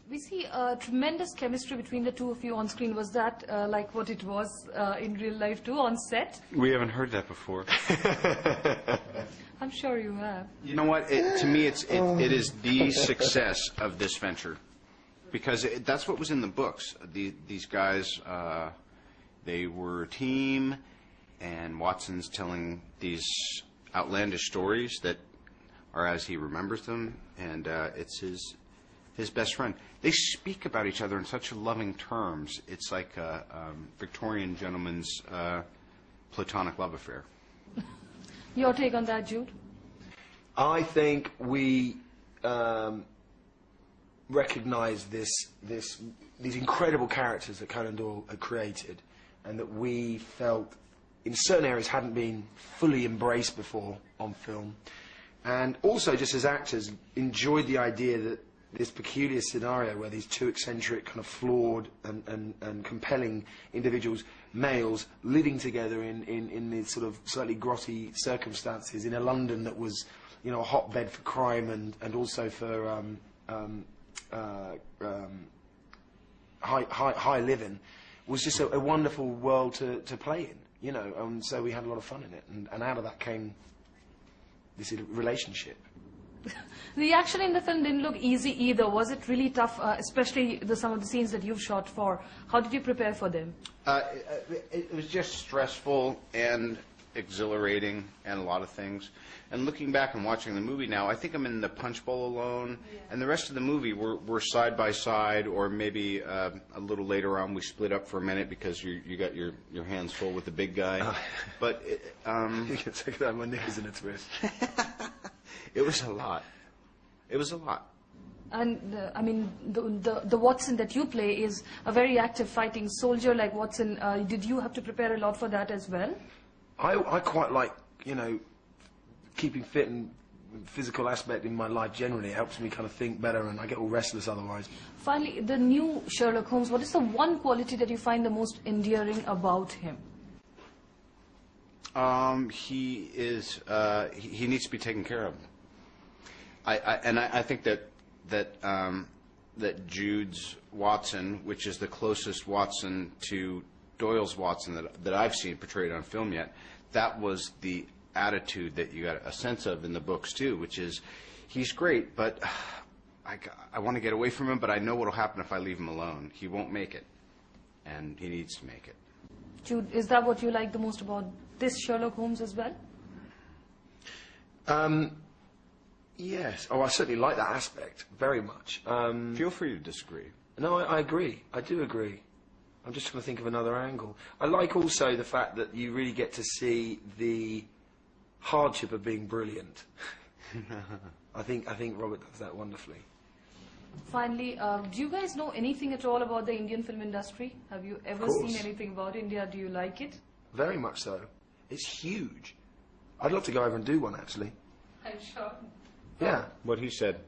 We see tremendous chemistry between the two of you on screen. Was that like what it was in real life too, on set? We haven't heard that before. I'm sure you have. You know what? To me, it is the success of this venture. Because that's what was in the books. These guys, they were a team, and Watson's telling these outlandish stories that are as he remembers them, and it's his best friend. They speak about each other in such loving terms. It's like a Victorian gentleman's platonic love affair. Your take on that, Jude? I think we recognise these incredible characters that Conan Doyle had created, and that we felt in certain areas hadn't been fully embraced before on film. And also, just as actors, enjoyed the idea that this peculiar scenario where these two eccentric, kind of flawed and compelling individuals, males, living together in these sort of slightly grotty circumstances in a London that was, you know, a hotbed for crime and also for high living, was just a wonderful world to play in, you know, and so we had a lot of fun in it, and out of that came this relationship. The action in the film didn't look easy either. Was it really tough, especially some of the scenes that you've shot for? How did you prepare for them? It was just stressful and exhilarating and a lot of things. And looking back and watching the movie now, I think I'm in the punch bowl alone, and the rest of the movie we're side by side, or maybe a little later on we split up for a minute because you got your hands full with the big guy. But you can take that, my knickers in a twist. It was a lot. It was a lot. And I mean, the Watson that you play is a very active fighting soldier like Watson. Did you have to prepare a lot for that as well? I quite like, you know, keeping fit and physical aspect in my life generally. It helps me kind of think better, and I get all restless otherwise. Finally, the new Sherlock Holmes, what is the one quality that you find the most endearing about him? He is, he needs to be taken care of. I think that Jude's Watson, which is the closest Watson to Doyle's Watson that I've seen portrayed on film yet, that was the attitude that you got a sense of in the books too, which is he's great, but I want to get away from him, but I know what will happen if I leave him alone. He won't make it, and he needs to make it. Jude, is that what you like the most about this Sherlock Holmes as well? Yes. Oh, I certainly like that aspect very much. Feel free to disagree. No, I agree. I do agree. I'm just trying to think of another angle. I like also the fact that you really get to see the hardship of being brilliant. I think Robert does that wonderfully. Finally, do you guys know anything at all about the Indian film industry? Have you ever seen anything about India? Do you like it? Very much so. It's huge. I'd love to go over and do one, actually. I'm sure. Yeah. What he said.